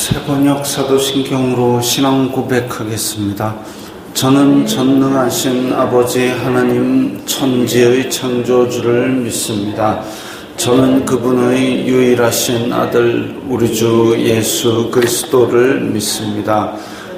새번역 사도신경으로 신앙 고백하겠습니다. 저는 전능하신 아버지 하나님 천지의 창조주를 믿습니다. 저는 그분의 유일하신 아들 우리 주 예수 그리스도를 믿습니다.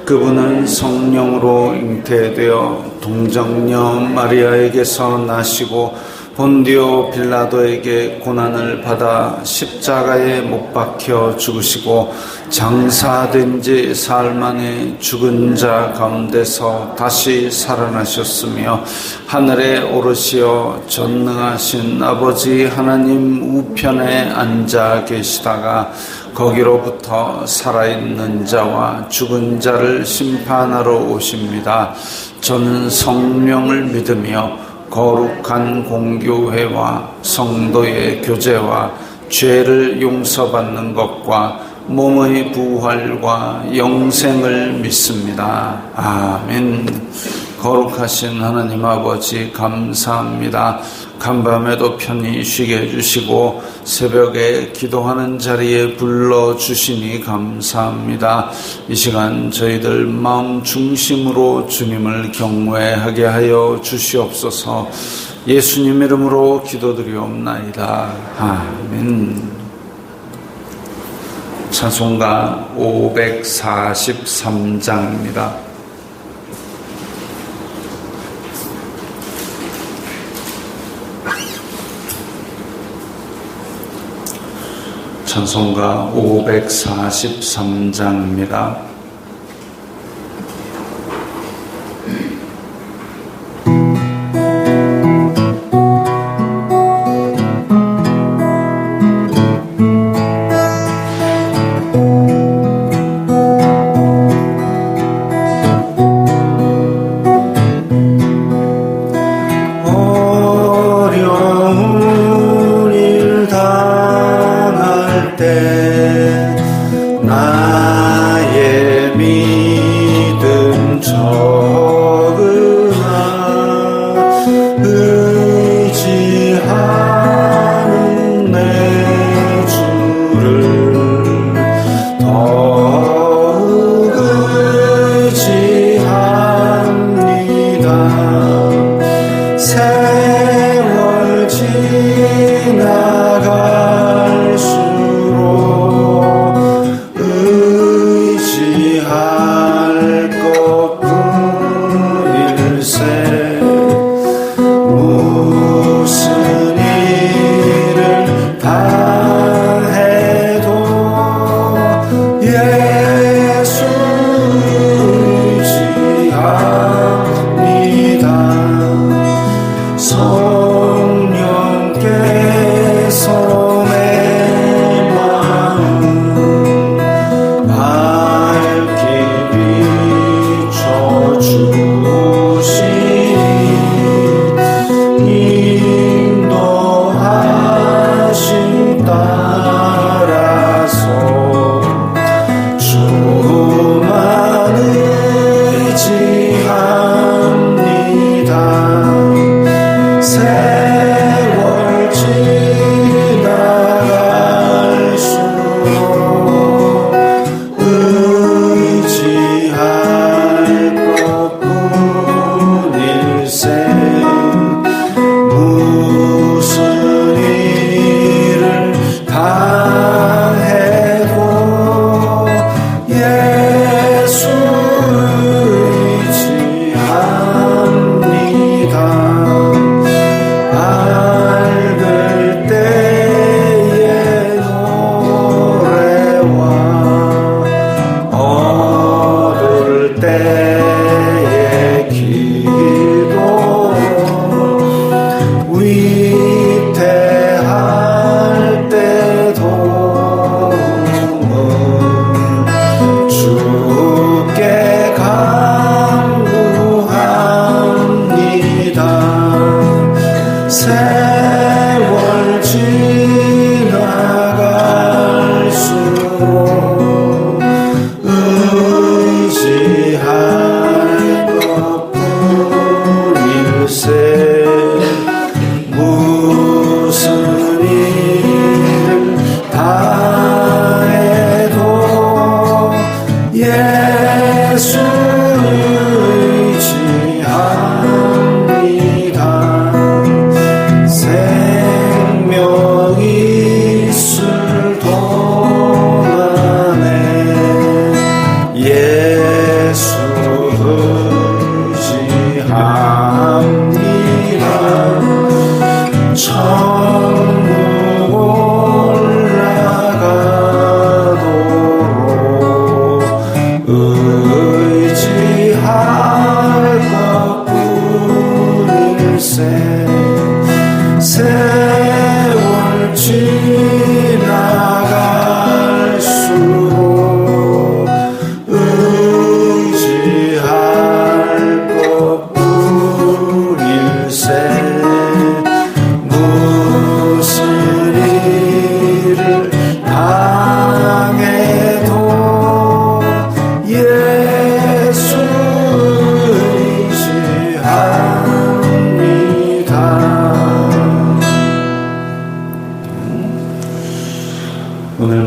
그분은 성령으로 잉태되어 동정녀 마리아에게서 나시고 본디오 빌라도에게 고난을 받아 십자가에 못 박혀 죽으시고 장사된 지 사흘 만에 죽은 자 가운데서 다시 살아나셨으며 하늘에 오르시어 전능하신 아버지 하나님 우편에 앉아 계시다가 거기로부터 살아있는 자와 죽은 자를 심판하러 오십니다. 저는 성령을 믿으며 거룩한 공교회와 성도의 교제와 죄를 용서받는 것과 몸의 부활과 영생을 믿습니다. 아멘. 거룩하신 하나님 아버지 감사합니다. 간밤에도 편히 쉬게 해주시고 새벽에 기도하는 자리에 불러주시니 감사합니다. 이 시간 저희들 마음 중심으로 주님을 경외하게 하여 주시옵소서. 예수님 이름으로 기도드리옵나이다. 아멘. 찬송가 543장입니다. 찬송가 543장입니다. 나의 믿음 적으나 의지하는 내 주를 더욱 의지합니다. 세월 지나갈수록 의지할 것뿐일세. 무슨 일을 당해도 예수 의지합니다. 성령께서 내 마음 밝게 비춰주시니 인도하심 따라서 주만 의지합니다. 세월 지나갈수록 의지할 것뿐일세. 무슨 일을 당해도 예수 의지합니다. 밝을 때의 노래와 어두울 때의 기도 위태할 때도 주께 간구합니다. 세월 지나갈수록 의지할 것뿐일세. 무슨 일을 당해도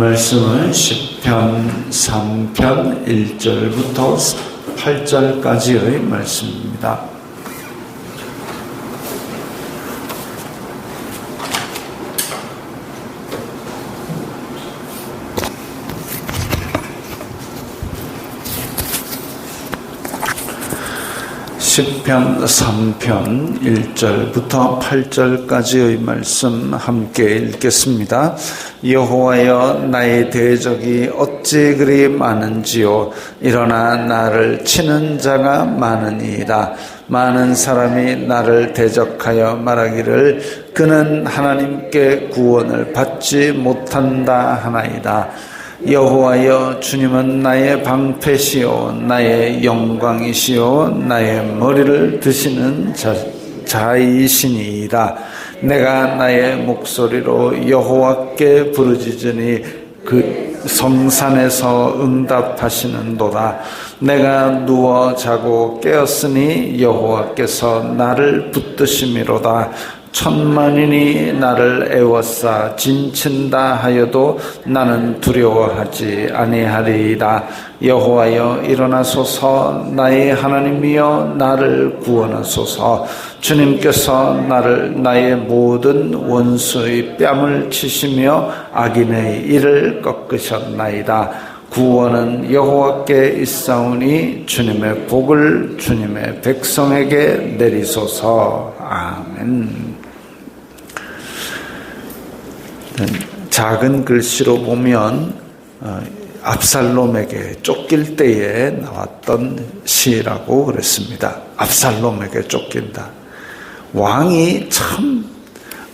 말씀은 시편 3편 1절부터 8절까지의 말씀입니다. 시편 3편 1절부터 8절까지의 말씀 함께 읽겠습니다. 여호와여, 나의 대적이 어찌 그리 많은지요. 일어나 나를 치는 자가 많으니이다. 많은 사람이 나를 대적하여 말하기를 그는 하나님께 구원을 받지 못한다 하나이다. 여호와여, 주님은 나의 방패시요 나의 영광이시요 나의 머리를 드시는 자이시니이다. 내가 나의 목소리로 여호와께 부르짖으니 그 성산에서 응답하시는도다. 내가 누워 자고 깨었으니 여호와께서 나를 붙드심이로다. 천만인이 나를 애워싸 진친다 하여도 나는 두려워하지 아니하리이다. 여호와여, 일어나소서. 나의 하나님이여, 나를 구원하소서. 주님께서 나의 모든 원수의 뺨을 치시며 악인의 이를 꺾으셨나이다. 구원은 여호와께 있사오니 주님의 복을 주님의 백성에게 내리소서. 아멘. 작은 글씨로 보면 압살롬에게 쫓길 때에 나왔던 시라고 그랬습니다. 압살롬에게 쫓긴다. 왕이 참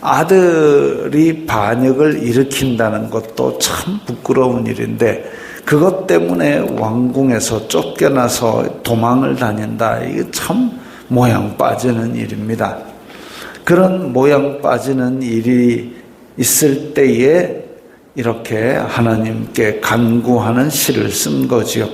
아들이 반역을 일으킨다는 것도 참 부끄러운 일인데 그것 때문에 왕궁에서 쫓겨나서 도망을 다닌다. 이게 참 모양 빠지는 일입니다. 그런 모양 빠지는 일이 있을 때에 이렇게 하나님께 간구하는 시를 쓴 거지요.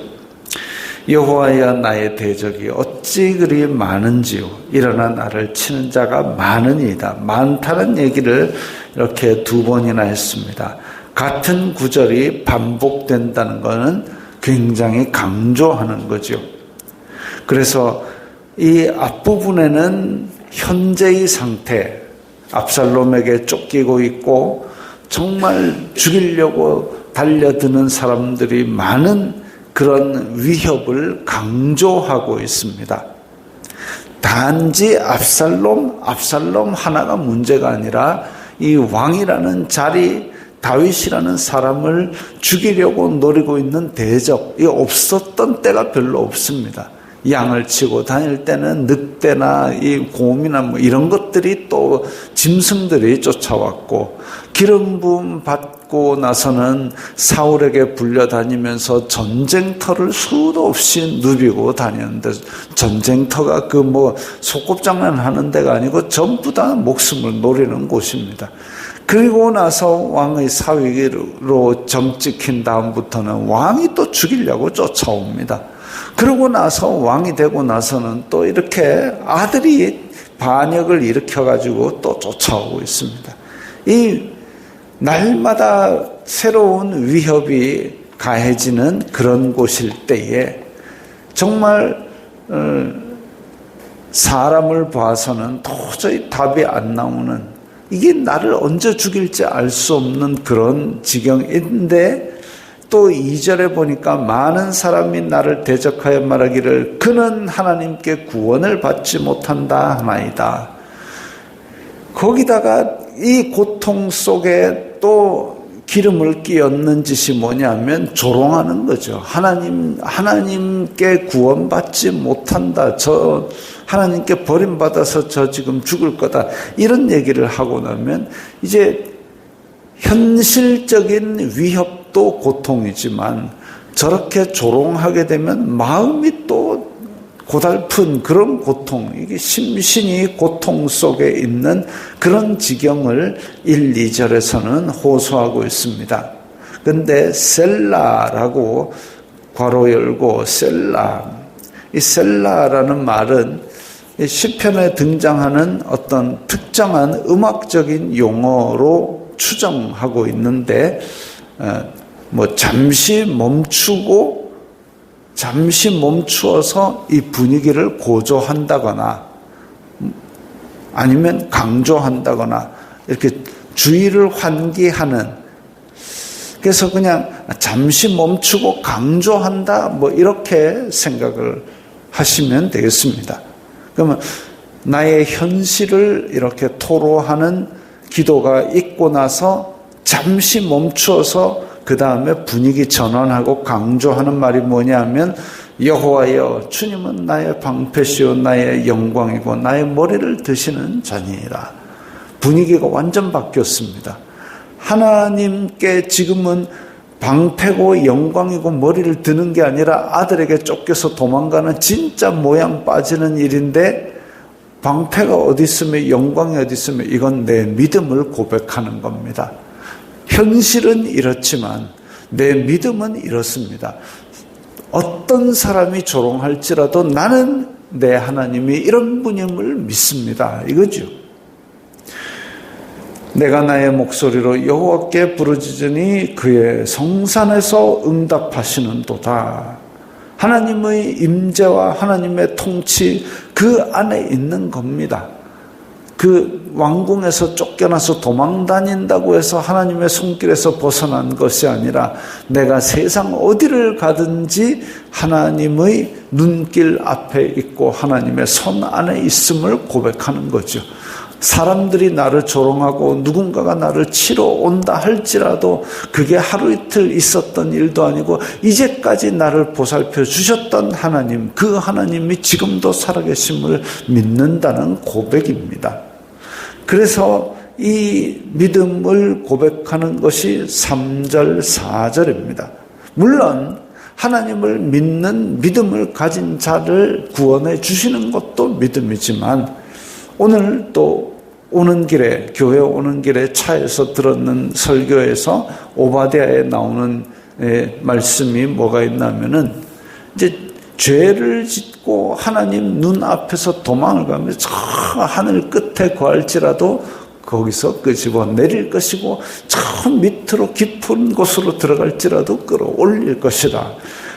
여호와여, 나의 대적이 어찌 그리 많은지요. 일어나 나를 치는 자가 많으니이다. 많다는 얘기를 이렇게 두 번이나 했습니다. 같은 구절이 반복된다는 것은 굉장히 강조하는 거죠. 그래서 이 앞부분에는 현재의 상태, 압살롬에게 쫓기고 있고 정말 죽이려고 달려드는 사람들이 많은 그런 위협을 강조하고 있습니다. 단지 압살롬 하나가 문제가 아니라 이 왕이라는 자리, 다윗이라는 사람을 죽이려고 노리고 있는 대적, 이 없었던 때가 별로 없습니다. 양을 치고 다닐 때는 늑대나 이 곰이나 뭐 이런 것들이 또 짐승들이 쫓아왔고, 기름 부음 받고 나서는 사울에게 불려다니면서 전쟁터를 수도 없이 누비고 다녔는데, 전쟁터가 그 뭐 소꿉장난 하는 데가 아니고 전부 다 목숨을 노리는 곳입니다. 그리고 나서 왕의 사위로 점 찍힌 다음부터는 왕이 또 죽이려고 쫓아옵니다. 그러고 나서 왕이 되고 나서는 또 이렇게 아들이 반역을 일으켜가지고 또 쫓아오고 있습니다. 이 날마다 새로운 위협이 가해지는 그런 곳일 때에 정말 사람을 봐서는 도저히 답이 안 나오는, 이게 나를 언제 죽일지 알 수 없는 그런 지경인데, 또 2절에 보니까 많은 사람이 나를 대적하여 말하기를 그는 하나님께 구원을 받지 못한다 하나이다. 거기다가 이 고통 속에 또 기름을 끼얹는 짓이 뭐냐면 조롱하는 거죠. 하나님께 구원받지 못한다. 저 하나님께 버림받아서 저 지금 죽을 거다. 이런 얘기를 하고 나면 이제 현실적인 위협도 고통이지만 저렇게 조롱하게 되면 마음이 또 고달픈 그런 고통, 이게 심신이 고통 속에 있는 그런 지경을 1, 2절에서는 호소하고 있습니다. 근데 셀라라고 괄호 열고 셀라, 이 셀라라는 말은 시편에 등장하는 어떤 특정한 음악적인 용어로 추정하고 있는데 잠시 멈추어서 이 분위기를 고조한다거나 아니면 강조한다거나 이렇게 주의를 환기하는, 그래서 그냥 잠시 멈추고 강조한다 이렇게 생각을 하시면 되겠습니다. 그러면 나의 현실을 이렇게 토로하는 기도가 있고 나서 잠시 멈추어서 그 다음에 분위기 전환하고 강조하는 말이 뭐냐면, 여호와여 주님은 나의 방패시오 나의 영광이고 나의 머리를 드시는 자니라. 분위기가 완전 바뀌었습니다. 하나님께 지금은 방패고 영광이고 머리를 드는 게 아니라 아들에게 쫓겨서 도망가는 진짜 모양 빠지는 일인데, 방패가 어디 있으면 영광이 어디 있으면 이건 내 믿음을 고백하는 겁니다. 현실은 이렇지만 내 믿음은 이렇습니다. 어떤 사람이 조롱할지라도 나는 내 하나님이 이런 분임을 믿습니다. 이거죠. 내가 나의 목소리로 여호와께 부르짖으니 그의 성산에서 응답하시는도다. 하나님의 임재와 하나님의 통치 그 안에 있는 겁니다. 그 왕궁에서 쫓겨나서 도망다닌다고 해서 하나님의 손길에서 벗어난 것이 아니라 내가 세상 어디를 가든지 하나님의 눈길 앞에 있고 하나님의 손 안에 있음을 고백하는 거죠. 사람들이 나를 조롱하고 누군가가 나를 치러 온다 할지라도 그게 하루 이틀 있었던 일도 아니고 이제까지 나를 보살펴 주셨던 하나님, 그 하나님이 지금도 살아계심을 믿는다는 고백입니다. 그래서 이 믿음을 고백하는 것이 3절, 4절입니다. 물론 하나님을 믿는 믿음을 가진 자를 구원해 주시는 것도 믿음이지만, 오늘 또 오는 길에, 교회 오는 길에 차에서 들었는 설교에서 오바댜에 나오는 말씀이 뭐가 있냐면은, 이제 죄를 짓고 하나님 눈앞에서 도망을 가면서 저 하늘 끝에 거할지라도 거기서 끄집어 내릴 것이고 저 밑으로 깊은 곳으로 들어갈지라도 끌어올릴 것이다.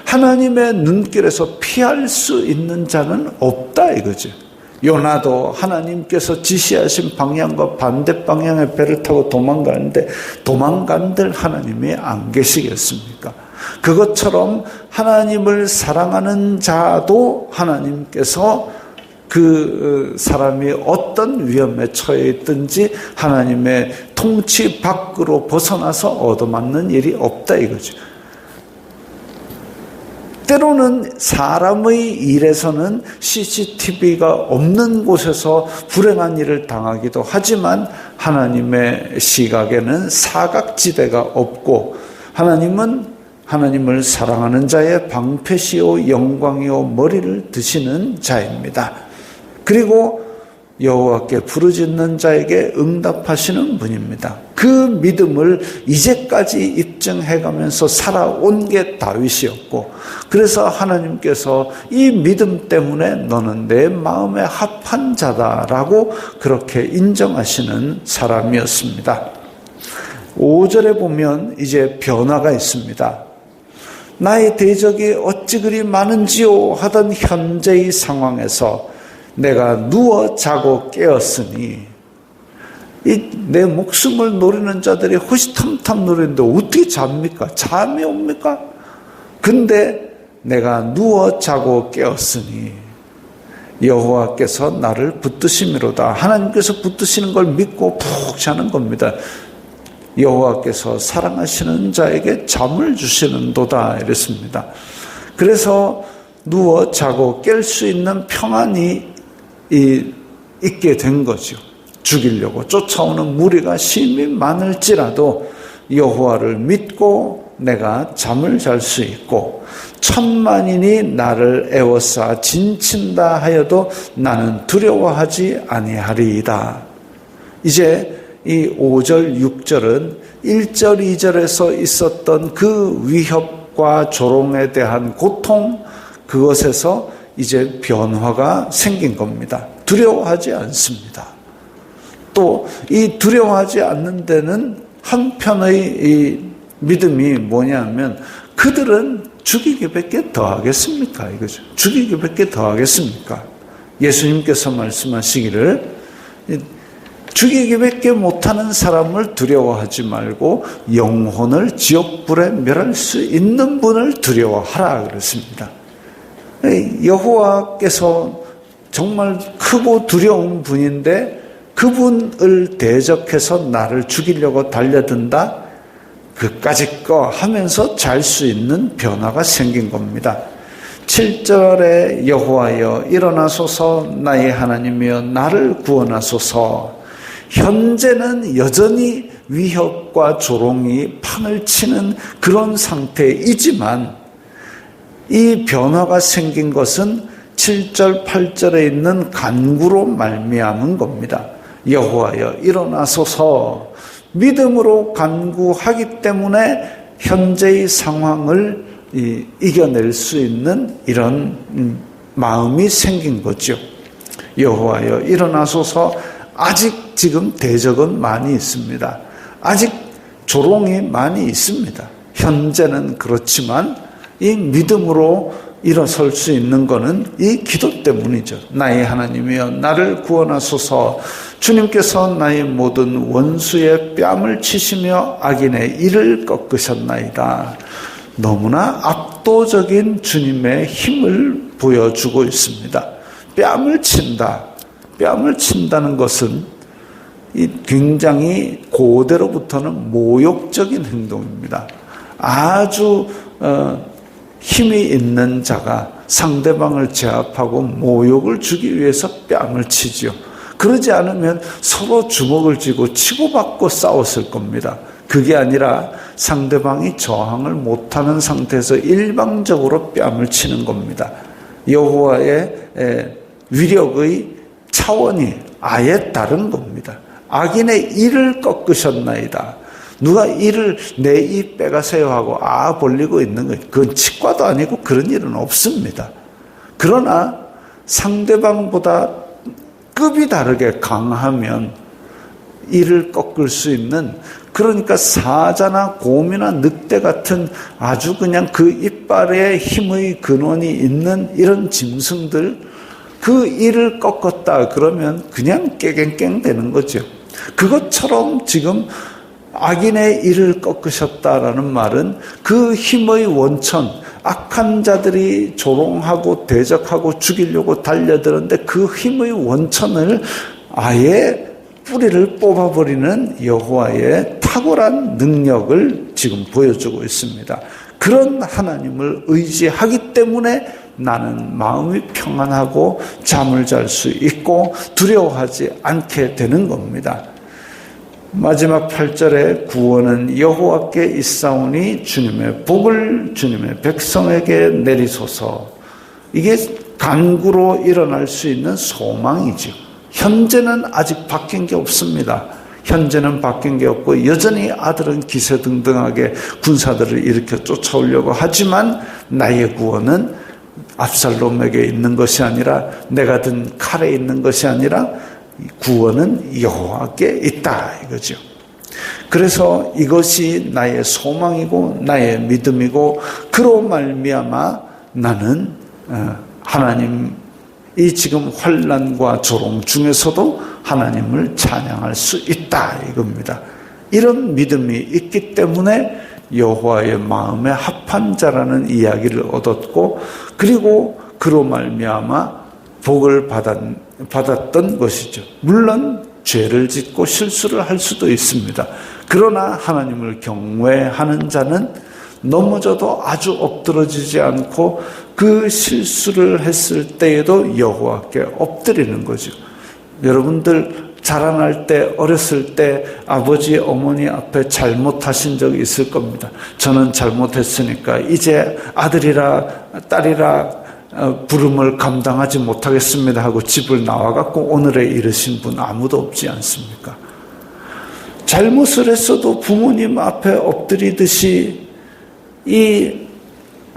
하나님의 눈길에서 피할 수 있는 자는 없다 이거죠. 요나도 하나님께서 지시하신 방향과 반대 방향의 배를 타고 도망가는데 도망간들 하나님이 안 계시겠습니까? 그것처럼 하나님을 사랑하는 자도 하나님께서 그 사람이 어떤 위험에 처해 있든지 하나님의 통치 밖으로 벗어나서 얻어맞는 일이 없다 이거죠. 때로는 사람의 일에서는 CCTV가 없는 곳에서 불행한 일을 당하기도 하지만 하나님의 시각에는 사각지대가 없고, 하나님은 하나님을 사랑하는 자의 방패시오 영광이요 머리를 드시는 자입니다. 그리고 여호와께 부르짖는 자에게 응답하시는 분입니다. 그 믿음을 이제까지 입증해가면서 살아온 게 다윗이었고, 그래서 하나님께서 이 믿음 때문에 너는 내 마음에 합한 자다라고 그렇게 인정하시는 사람이었습니다. 5절에 보면 이제 변화가 있습니다. 나의 대적이 어찌 그리 많은지요 하던 현재의 상황에서 내가 누워 자고 깨었으니, 내 목숨을 노리는 자들이 호시탐탐 노리는데 어떻게 잡니까? 잠이 옵니까? 근데 내가 누워 자고 깨었으니 여호와께서 나를 붙드심이로다. 하나님께서 붙드시는 걸 믿고 푹 자는 겁니다. 여호와께서 사랑하시는 자에게 잠을 주시는도다 이랬습니다. 그래서 누워 자고 깰 수 있는 평안이 있게 된 거죠. 죽이려고 쫓아오는 무리가 심히 많을지라도 여호와를 믿고 내가 잠을 잘 수 있고, 천만인이 나를 애워싸 진친다 하여도 나는 두려워하지 아니하리이다. 이제 이 5절, 6절은 1절, 2절에서 있었던 그 위협과 조롱에 대한 고통, 그것에서 이제 변화가 생긴 겁니다. 두려워하지 않습니다. 또 이 두려워하지 않는 데는 한편의 이 믿음이 뭐냐면 그들은 죽이기밖에 더 하겠습니까? 이거죠. 죽이기밖에 더 하겠습니까? 예수님께서 말씀하시기를 죽이기밖에 못하는 사람을 두려워하지 말고 영혼을 지옥불에 멸할 수 있는 분을 두려워하라 그랬습니다. 여호와께서 정말 크고 두려운 분인데 그분을 대적해서 나를 죽이려고 달려든다? 그까짓 거 하면서 잘 수 있는 변화가 생긴 겁니다. 7절에 여호와여 일어나소서 나의 하나님이여 나를 구원하소서. 현재는 여전히 위협과 조롱이 판을 치는 그런 상태이지만 이 변화가 생긴 것은 7절 8절에 있는 간구로 말미암은 겁니다. 여호와여 일어나소서. 믿음으로 간구하기 때문에 현재의 상황을 이겨낼 수 있는 이런 마음이 생긴 거죠. 여호와여 일어나소서. 아직 지금 대적은 많이 있습니다. 아직 조롱이 많이 있습니다. 현재는 그렇지만 이 믿음으로 일어설 수 있는 것은 이 기도 때문이죠. 나의 하나님이여 나를 구원하소서. 주님께서 나의 모든 원수의 뺨을 치시며 악인의 이를 꺾으셨나이다. 너무나 압도적인 주님의 힘을 보여주고 있습니다. 뺨을 친다. 뺨을 친다는 것은 굉장히 고대로부터는 모욕적인 행동입니다. 아주 힘이 있는 자가 상대방을 제압하고 모욕을 주기 위해서 뺨을 치죠. 그러지 않으면 서로 주먹을 쥐고 치고받고 싸웠을 겁니다. 그게 아니라 상대방이 저항을 못하는 상태에서 일방적으로 뺨을 치는 겁니다. 여호와의 위력의 차원이 아예 다른 겁니다. 악인의 이를 꺾으셨나이다. 누가 이를 내 이 빼가세요 하고 벌리고 있는 거예요. 그건 치과도 아니고 그런 일은 없습니다. 그러나 상대방보다 급이 다르게 강하면 이를 꺾을 수 있는, 그러니까 사자나 곰이나 늑대 같은 아주 그냥 그 이빨에 힘의 근원이 있는 이런 짐승들, 그 이를 꺾었다 그러면 그냥 깨갱깽 되는 거죠. 그것처럼 지금 악인의 이를 꺾으셨다라는 말은 그 힘의 원천, 악한 자들이 조롱하고 대적하고 죽이려고 달려드는데 그 힘의 원천을 아예 뿌리를 뽑아버리는 여호와의 탁월한 능력을 지금 보여주고 있습니다. 그런 하나님을 의지하기 때문에 나는 마음이 평안하고 잠을 잘 수 있고 두려워하지 않게 되는 겁니다. 마지막 8절에 구원은 여호와께 있사오니 주님의 복을 주님의 백성에게 내리소서. 이게 간구로 일어날 수 있는 소망이죠. 현재는 아직 바뀐 게 없습니다. 현재는 바뀐 게 없고 여전히 아들은 기세등등하게 군사들을 일으켜 쫓아오려고 하지만 나의 구원은 압살롬에게 있는 것이 아니라 내가 든 칼에 있는 것이 아니라 구원은 여호와께 있다 이거죠. 그래서 이것이 나의 소망이고 나의 믿음이고 그로 말미암아 나는 하나님 이 지금 환난과 조롱 중에서도 하나님을 찬양할 수 있다 이겁니다. 이런 믿음이 있기 때문에 여호와의 마음에 합한 자라는 이야기를 얻었고 그리고 그로 말미암아 복을 받았던 것이죠. 물론 죄를 짓고 실수를 할 수도 있습니다. 그러나 하나님을 경외하는 자는 넘어져도 아주 엎드러지지 않고 그 실수를 했을 때에도 여호와께 엎드리는 거죠. 여러분들 자라날 때 어렸을 때 아버지 어머니 앞에 잘못하신 적이 있을 겁니다. 저는 잘못했으니까 이제 아들이라 딸이라 부름을 감당하지 못하겠습니다 하고 집을 나와갖고 오늘에 이르신 분 아무도 없지 않습니까? 잘못을 했어도 부모님 앞에 엎드리듯이 이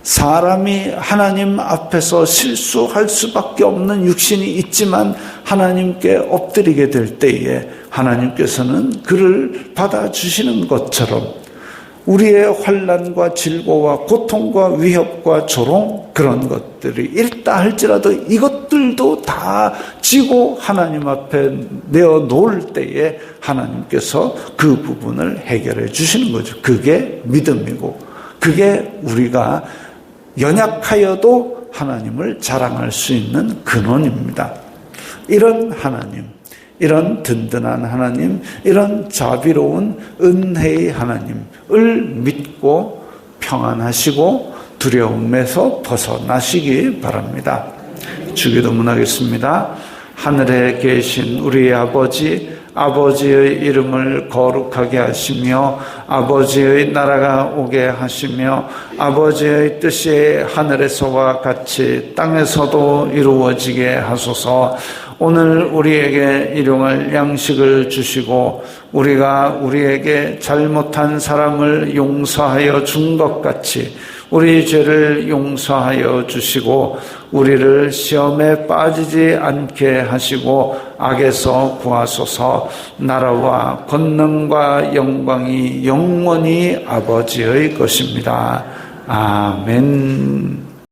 사람이 하나님 앞에서 실수할 수밖에 없는 육신이 있지만 하나님께 엎드리게 될 때에 하나님께서는 그를 받아주시는 것처럼 우리의 환난과 질고와 고통과 위협과 조롱 그런 것들이 있다 할지라도 이것들도 다 지고 하나님 앞에 내어놓을 때에 하나님께서 그 부분을 해결해 주시는 거죠. 그게 믿음이고 그게 우리가 연약하여도 하나님을 자랑할 수 있는 근원입니다. 이런 하나님, 이런 든든한 하나님, 이런 자비로운 은혜의 하나님을 믿고 평안하시고 두려움에서 벗어나시기 바랍니다. 주기도문 하겠습니다. 하늘에 계신 우리 아버지, 아버지의 이름을 거룩하게 하시며 아버지의 나라가 오게 하시며 아버지의 뜻이 하늘에서와 같이 땅에서도 이루어지게 하소서. 오늘 우리에게 일용할 양식을 주시고 우리가 우리에게 잘못한 사람을 용서하여 준 것 같이 우리 죄를 용서하여 주시고 우리를 시험에 빠지지 않게 하시고 악에서 구하소서. 나라와 권능과 영광이 영원히 아버지의 것입니다. 아멘.